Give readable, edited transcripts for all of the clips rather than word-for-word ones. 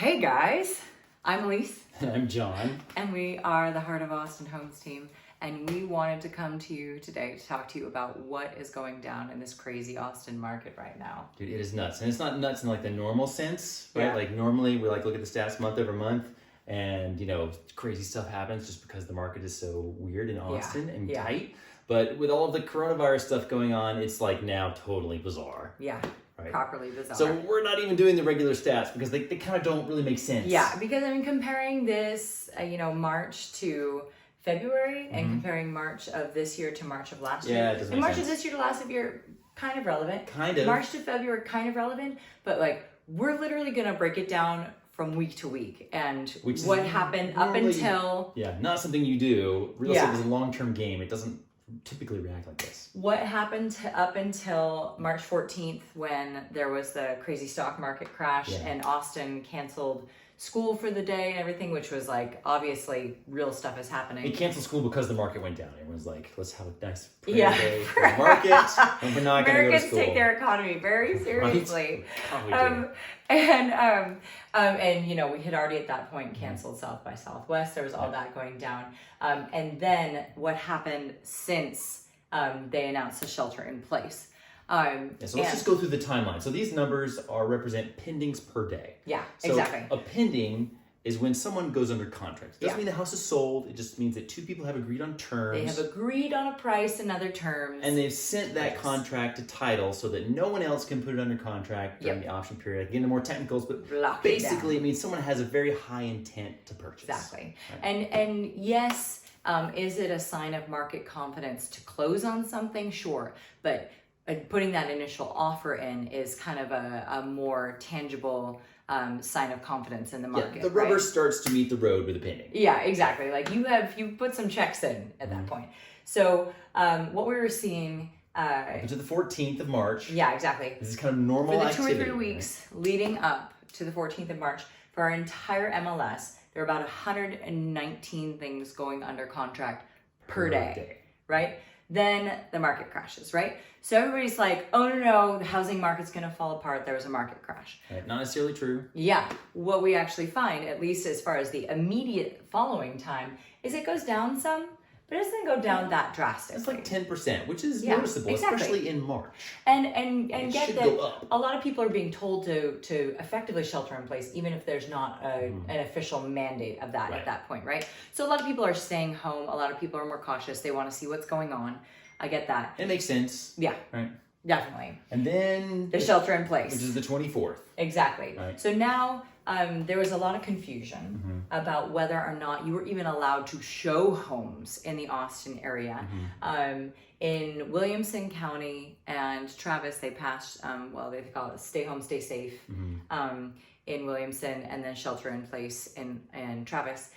Hey guys, I'm Alyse. And I'm John. And we are the Heart of Austin Homes team. And we wanted to come to you today to talk to you about what is going down in this crazy Austin market right now. Dude, it is nuts. And it's not nuts in like the normal sense, right? Yeah. Like normally we like look at the stats month over month and crazy stuff happens just because the market is so weird in Austin and tight. But with all of the coronavirus stuff going on, it's like now totally bizarre. Yeah. Right. Properly bizarre. So we're not even doing the regular stats because they kind of don't really make sense. Yeah, because I mean comparing this, March to February and comparing March of this year to March of last year. Yeah, it doesn't make March sense. of this year to last year, kind of relevant. Kind of. March to February, kind of relevant. But like, we're literally going to break it down from week to week and what happened up until... Yeah, not something you do. Real estate is a long-term game. It doesn't typically react like this. What happened up until March 14th when there was the crazy stock market crash and Austin canceled school for the day and everything, which was like, obviously real stuff is happening. They canceled school because the market went down. Everyone's like, let's have a nice day for the market. And we're not going to go to school. Americans take their economy very seriously. Right? And we had already at that point canceled South by Southwest. There was all that going down. And then what happened since they announced the shelter in place. So let's just go through the timeline. So these numbers represent pendings per day. Yeah, so exactly. A pending is when someone goes under contract. It doesn't mean the house is sold. It just means that two people have agreed on terms. They have agreed on a price and other terms. And they've sent that contract to title so that no one else can put it under contract during the option period. I can get into more technicals, but basically it means someone has a very high intent to purchase. Exactly. Right? And yes, is it a sign of market confidence to close on something? Sure. But putting that initial offer in is kind of a more tangible sign of confidence in the market. Yeah, the rubber starts to meet the road with a pending. Yeah, exactly. Like you put some checks in at that point. So what we were seeing up to the 14th of March. Yeah, exactly. This is kind of normal for the activity. 2 or 3 weeks leading up to the 14th of March for our entire MLS. There are about 119 things going under contract per day, right? Then the market crashes, right? So everybody's like, oh no, the housing market's gonna fall apart. There was a market crash. Right, not necessarily true. Yeah, what we actually find, at least as far as the immediate following time, is it goes down some, but it doesn't go down that drastically. It's like 10%, which is noticeable, especially in March. And get that a lot of people are being told to effectively shelter in place, even if there's not an official mandate of that at that point, right? So a lot of people are staying home. A lot of people are more cautious. They want to see what's going on. I get that. It makes sense. Yeah. Right. Definitely. And then the shelter in place, which is the 24th. Exactly. Right. So now there was a lot of confusion about whether or not you were even allowed to show homes in the Austin area. In Williamson County and Travis, they passed, they call it stay home, stay safe in Williamson, and then shelter in place in Travis.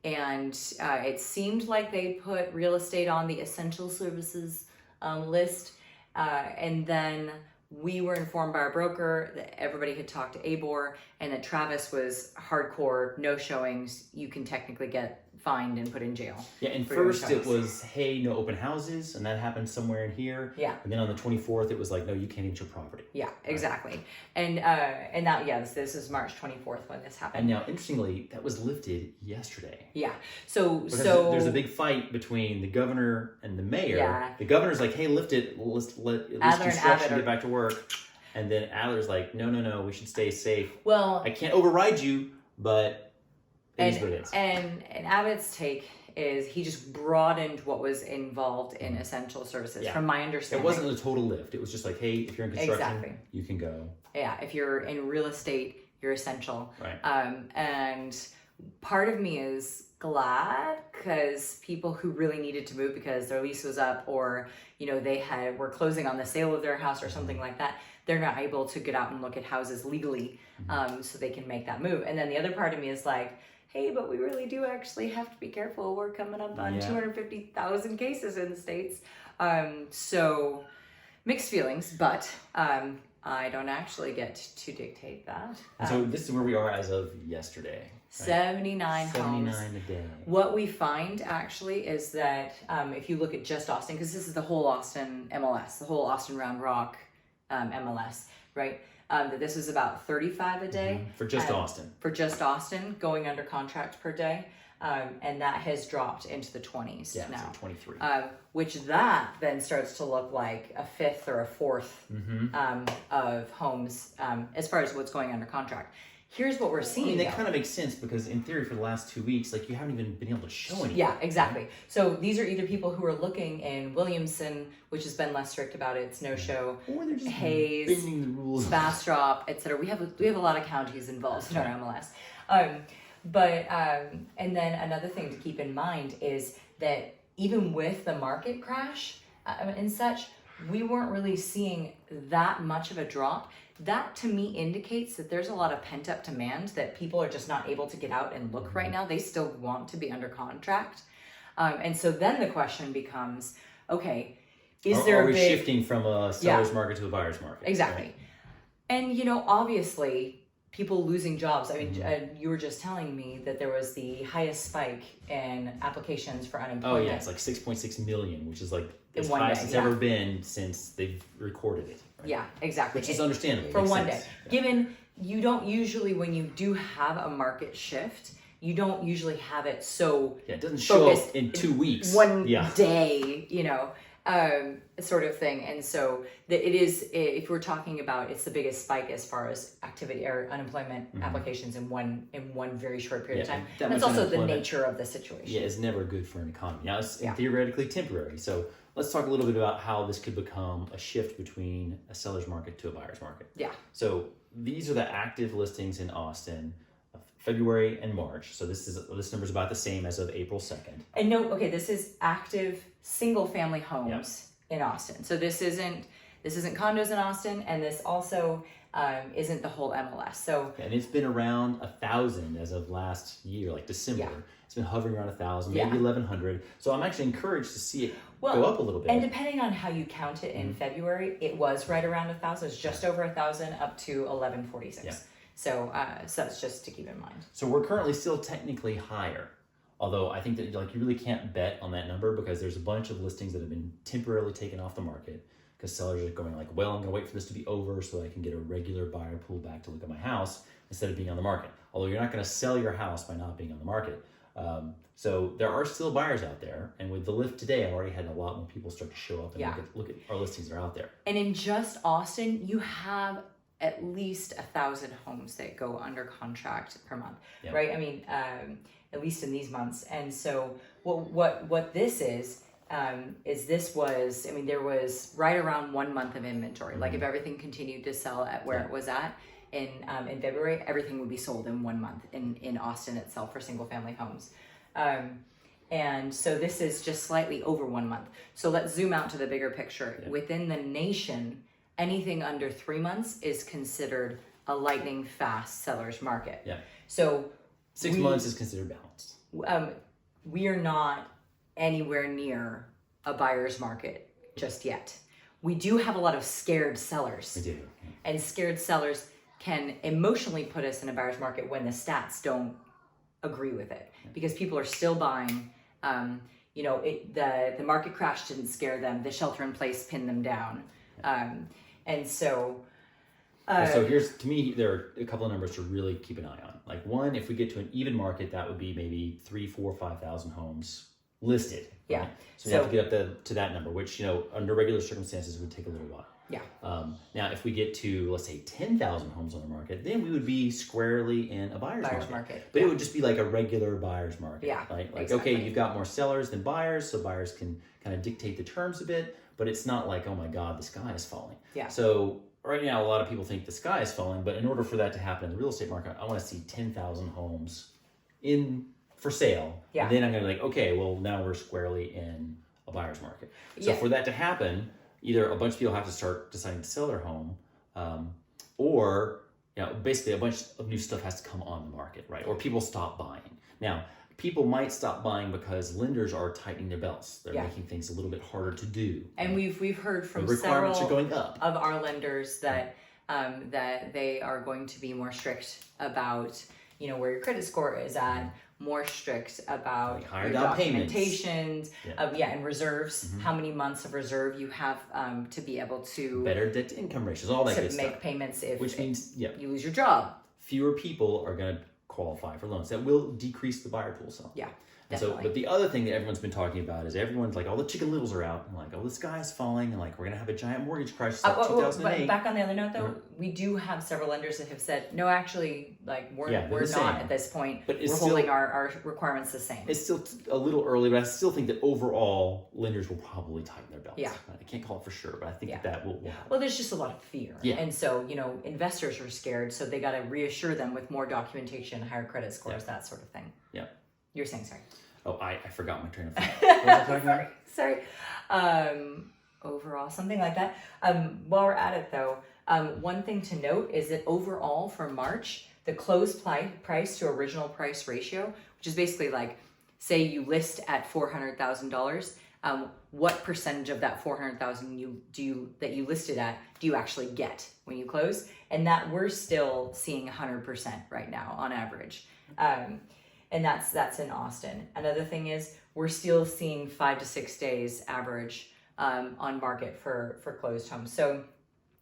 And it seemed like they put real estate on the essential services list. And then we were informed by our broker that everybody had talked to ABOR and that Travis was hardcore, no showings. You can technically get fined and put in jail. Yeah, and first it was, hey, no open houses, and that happened somewhere in here. Yeah. And then on the 24th, it was like, no, you can't even show property. Yeah, exactly. And that, this is March 24th when this happened. And now, interestingly, that was lifted yesterday. Yeah. So there's a big fight between the governor and the mayor. Yeah. The governor's like, hey, lift it, let at least construction get back to work. And then Adler's like, no, we should stay safe. Well, I can't override you, but it is what it is. And Abbott's take is he just broadened what was involved in essential services, from my understanding. It wasn't a total lift. It was just like, hey, if you're in construction, you can go. Yeah, if you're in real estate, you're essential. Right. And part of me is glad because people who really needed to move because their lease was up or, they were closing on the sale of their house or something like that, they're not able to get out and look at houses legally so they can make that move. And then the other part of me is like, hey, but we really do actually have to be careful. We're coming up on 250,000 cases in the States. So mixed feelings, but I don't actually get to dictate that. So this is where we are as of yesterday. Right? 79 homes. 79 a day. What we find actually is that if you look at just Austin, because this is the whole Austin MLS, the whole Austin Round Rock MLS, right? that this was about 35 a day. For just Austin. For just Austin, going under contract per day. And that has dropped into the 20s now. It's like 23. Which that then starts to look like a fifth or a fourth of homes as far as what's going under contract. Here's what we're seeing. I mean, that kind of makes sense because in theory for the last 2 weeks, like you haven't even been able to show anything. Yeah, exactly. Right? So these are either people who are looking in Williamson, which has been less strict about it, it's no show, or they're just Hayes, bending the rules, Bastrop, etc. We have a lot of counties involved in our MLS. And then another thing to keep in mind is that even with the market crash and such, we weren't really seeing that much of a drop. That to me indicates that there's a lot of pent up demand that people are just not able to get out and look right now. They still want to be under contract. And so then the question becomes, okay, are we shifting from a seller's market to a buyer's market? Exactly. Right? And, obviously people losing jobs. I mean, you were just telling me that there was the highest spike in applications for unemployment. Oh yeah, it's like 6.6 million, which is like as one high day, as it's ever been since they've recorded it. Right? Yeah, exactly. Which is understandable. For one sense. day. Yeah. Given you don't usually, when you do have a market shift, you don't usually have it so it doesn't show up in 2 weeks. One day, sort of thing. And so it is, if we're talking about, it's the biggest spike as far as activity or unemployment applications in one very short period of time. And it's also the nature of the situation. Yeah, it's never good for an economy. Now it's theoretically temporary. So let's talk a little bit about how this could become a shift between a seller's market to a buyer's market. Yeah. So these are the active listings in Austin of February and March. So this number is about the same as of April 2nd. And this is active single family homes in Austin. So this isn't condos in Austin, and this also isn't the whole MLS. So and it's been around 1,000 as of last year, like December. Yeah. It's been hovering around 1,000, maybe 1,100. So I'm actually encouraged to see it go up a little bit. And depending on how you count it in February, it was right around 1,000. It's just over 1,000 up to 1,146. Yeah. So that's just to keep in mind. So we're currently still technically higher. Although I think that you really can't bet on that number because there's a bunch of listings that have been temporarily taken off the market because sellers are going like, well, I'm going to wait for this to be over so I can get a regular buyer pool back to look at my house instead of being on the market. Although you're not going to sell your house by not being on the market. So there are still buyers out there. And with the lift today, I've already had a lot more people start to show up and look at our listings that are out there. And in just Austin, you have at least 1,000 homes that go under contract per month, right? I mean, at least in these months. And so what this is there was right around 1 month of inventory. Like if everything continued to sell at where it was at in February, everything would be sold in 1 month in Austin itself for single family homes. And so this is just slightly over 1 month. So let's zoom out to the bigger picture. Yeah. Within the nation, anything under 3 months is considered a lightning fast seller's market. Yeah. So 6 months is considered balanced. We are not anywhere near a buyer's market just yet. We do have a lot of scared sellers. We do. Yeah. And scared sellers can emotionally put us in a buyer's market when the stats don't agree with it, because people are still buying. The market crash didn't scare them. The shelter in place pinned them down. And so here's, to me, there are a couple of numbers to really keep an eye on. Like one, if we get to an even market, that would be maybe 3,000, 4,000, 5,000 homes listed. Yeah. Right? So we have to get up to that number, which, under regular circumstances would take a little while. Yeah. Now, if we get to, let's say, 10,000 homes on the market, then we would be squarely in a buyer's market. But it would just be like a regular buyer's market. Yeah. Right? Like, okay, you've got more sellers than buyers, so buyers can kind of dictate the terms a bit, but it's not like, oh my God, the sky is falling. Yeah. So right now, a lot of people think the sky is falling, but in order for that to happen in the real estate market, I want to see 10,000 homes for sale. Yeah. And then I'm going to be like, okay, well, now we're squarely in a buyer's market. So for that to happen, either a bunch of people have to start deciding to sell their home, or basically a bunch of new stuff has to come on the market, right? Or people stop buying. Now, people might stop buying because lenders are tightening their belts. They're making things a little bit harder to do. And we've heard from several are going up. Of our lenders that that they are going to be more strict about where your credit score is at, more strict about Like higher your down payments. documentations, and reserves, how many months of reserve you have to be able to Better debt to income ratios, all that to good make stuff. payments Which means, you lose your job. fewer people are going to qualify for loans. That will decrease the buyer pool some. Yeah. And Definitely. but the other thing that everyone's been talking about is everyone's like, all the chicken littles are out, and like, oh, the sky is falling, and like, we're gonna have a giant mortgage crisis like 2008. But back on the other note, though, we do have several lenders that have said, no, actually, like we're not at this point. But we're holding our requirements the same. It's still a little early, but I still think that overall lenders will probably tighten their belts. Yeah. I can't call it for sure, but I think that will happen. Well, there's just a lot of fear. Yeah. And so, investors are scared, so they got to reassure them with more documentation, higher credit scores, that sort of thing. Yeah. You're saying, sorry. Oh, I forgot my train of thought. What was I talking about? Sorry. Overall, something like that. While we're at it, though, one thing to note is that overall for March, the close price to original price ratio, which is basically like, say you list at $400,000, what percentage of that $400,000 that you listed at do you actually get when you close? And that we're still seeing 100% right now on average. And that's in Austin. Another thing is we're still seeing 5 to 6 days average on market for closed homes. So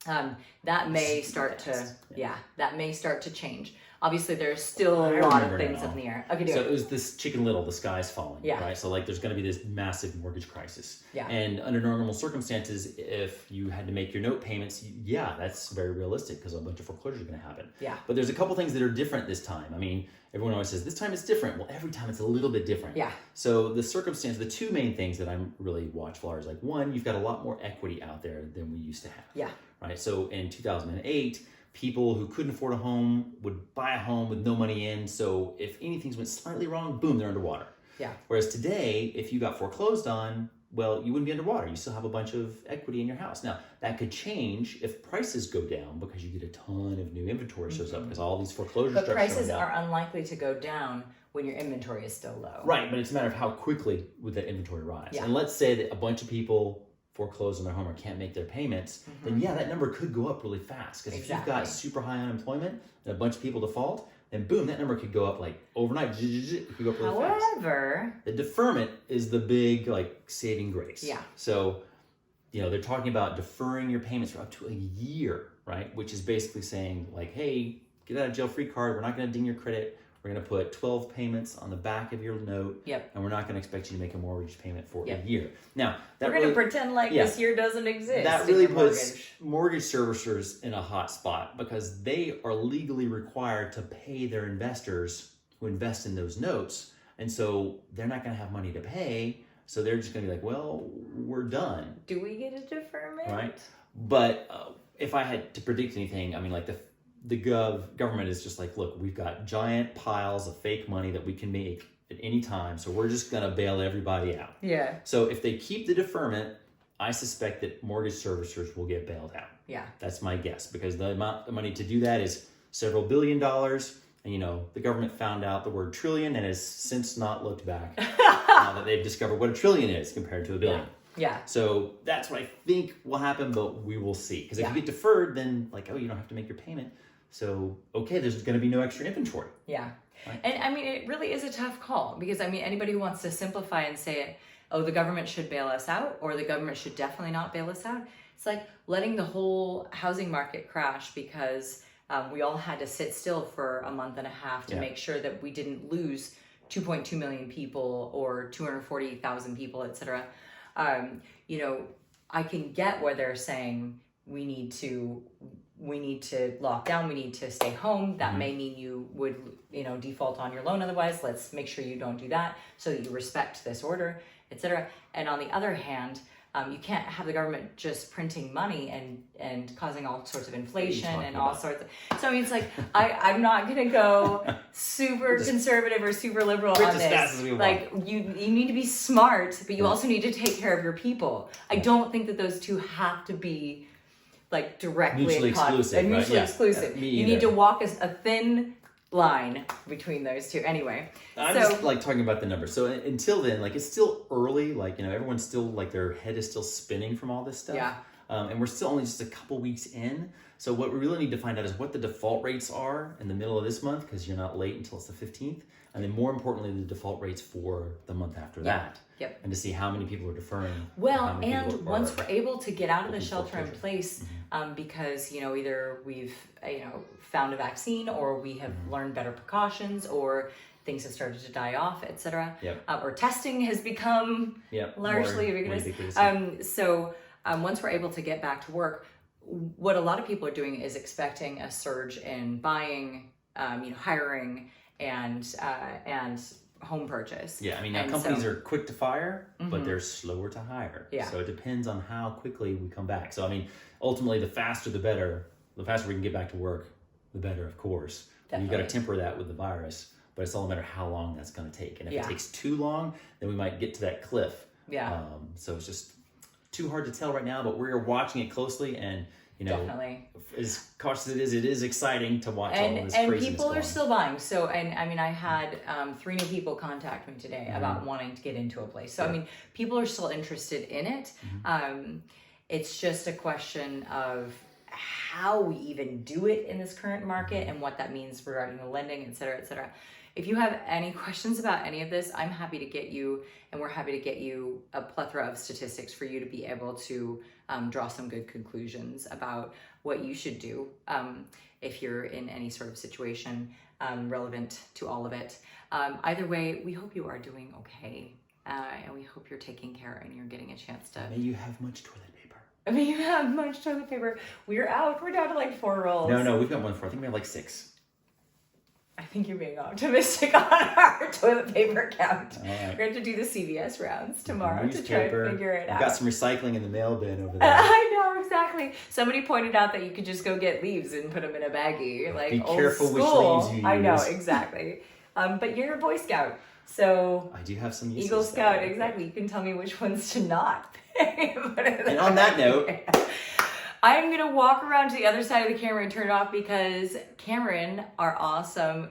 that may start to change. Obviously, there's still a lot of things up in the air. Okay, so it was this chicken little, the sky's falling, Yeah. right? So like there's going to be this massive mortgage crisis. Yeah. And under normal circumstances, if you had to make your note payments, that's very realistic because a bunch of foreclosures are going to happen. Yeah. But there's a couple things that are different this time. I mean, everyone always says, this time it's different. Well, every time it's a little bit different. Yeah. So the two main things that I'm really watchful are is like, one, you've got a lot more equity out there than we used to have. Yeah. Right. So in 2008, people who couldn't afford a home would buy a home with no money in. So if anything went slightly wrong, boom, they're underwater. Yeah. Whereas today, if you got foreclosed on, well, you wouldn't be underwater. You still have a bunch of equity in your house. Now, that could change if prices go down because you get a ton of new inventory shows up because all these foreclosures But prices are unlikely to go down when your inventory is still low. Right, but it's a matter of how quickly would that inventory rise. Yeah. And let's say that a bunch of people foreclose on their home or can't make their payments, then that number could go up really fast. Because if you've got super high unemployment and a bunch of people default, then boom, that number could go up like overnight. It could go up really fast. However, the deferment is the big saving grace. Yeah. So, they're talking about deferring your payments for up to a year, right? Which is basically saying like, hey, get out of jail free card. We're not going to ding your credit. We're going to put 12 payments on the back of your note. Yep. And we're not going to expect you to make a mortgage payment for a year. Now, we're going to pretend like this year doesn't exist. That really puts mortgage servicers in a hot spot because they are legally required to pay their investors who invest in those notes. And so they're not going to have money to pay. So they're just going to be like, well, we're done. Do we get a deferment? Right. But if I had to predict anything, I mean, like the government is just like, look, we've got giant piles of fake money that we can make at any time, so we're just going to bail everybody out. Yeah. So if they keep the deferment, I suspect that mortgage servicers will get bailed out. Yeah. That's my guess, because the amount of money to do that is several $billion, and the government found out the word trillion and has since not looked back now that they've discovered what a trillion is compared to a billion. Yeah. So that's what I think will happen, but we will see. Because if you get deferred, then you don't have to make your payment. So, okay, there's going to be no extra inventory. Yeah. Right. And I mean, it really is a tough call because anybody who wants to simplify and say, oh, the government should bail us out or the government should definitely not bail us out. It's like letting the whole housing market crash because we all had to sit still for a month and a half to make sure that we didn't lose 2.2 million people or 240,000 people, et cetera. I can get where they're saying we need to lock down, we need to stay home. That may mean you would, default on your loan otherwise. Let's make sure you don't do that so that you respect this order, etc. And on the other hand, you can't have the government just printing money and causing all sorts of inflation and all sorts of... So, it's like, I'm not going to go super conservative or super liberal on this. Like, you need to be smart, but you also need to take care of your people. I don't think that those two have to be directly mutually exclusive. Mutually exclusive. You need to walk a thin line between those two. Anyway, I'm just talking about the numbers. So until then, it's still early. Everyone's still their head is still spinning from all this stuff. Yeah. And we're still only just a couple weeks in. So what we really need to find out is what the default rates are in the middle of this month, because you're not late until it's the 15th. And then more importantly, the default rates for the month after that. Yep. And to see how many people are deferring. Well, and once we're able to get out of the shelter in place, because, either we've, found a vaccine, or we have learned better precautions, or things have started to die off, etc. Or testing has become largely ubiquitous. So once we're able to get back to work, what a lot of people are doing is expecting a surge in buying, hiring, and home purchase. Yeah, I mean, now companies are quick to fire, but they're slower to hire. Yeah. So it depends on how quickly we come back. So, I mean, ultimately, the faster the better. The faster we can get back to work, the better, of course. And you've got to temper that with the virus, but it's all a matter of how long that's going to take. And if it takes too long, then we might get to that cliff. Yeah. So it's just too hard to tell right now, but we're watching it closely, and definitely, as cautious as it is exciting to watch all this craziness. And people are still buying. So, and I mean, I had 3 new people contact me today about wanting to get into a place. So, I mean, people are still interested in it. It's just a question of how we even do it in this current market and what that means regarding the lending, et cetera, et cetera. If you have any questions about any of this, I'm happy to get you, and we're happy to get you a plethora of statistics for you to be able to draw some good conclusions about what you should do if you're in any sort of situation relevant to all of it. Either way, we hope you are doing okay, and we hope you're taking care and you're getting a chance to... May you have much toilet paper. I mean, you have much toilet paper. We're out. We're down to like 4 rolls. No, we've got 1 for. I think we have like 6. I think you're being optimistic on our toilet paper count. Right. We're going to do the CVS rounds tomorrow to try and figure it out. We've got some recycling in the mail bin over there. I know, exactly. Somebody pointed out that you could just go get leaves and put them in a baggie. Like, be old careful school. Which leaves you use. I know, exactly. But you're a Boy Scout, so... I do have some uses. Eagle Scout, exactly. You can tell me which ones to not pay. And on that note... I'm going to walk around to the other side of the camera and turn it off because Cameron, our awesome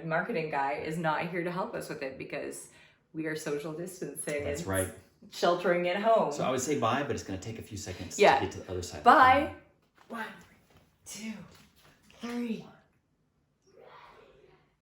marketing guy, is not here to help us with it because we are social distancing. That's right. Sheltering at home. So I would say bye, but it's going to take a few seconds to get to the other side. Bye. 1, 2, 3.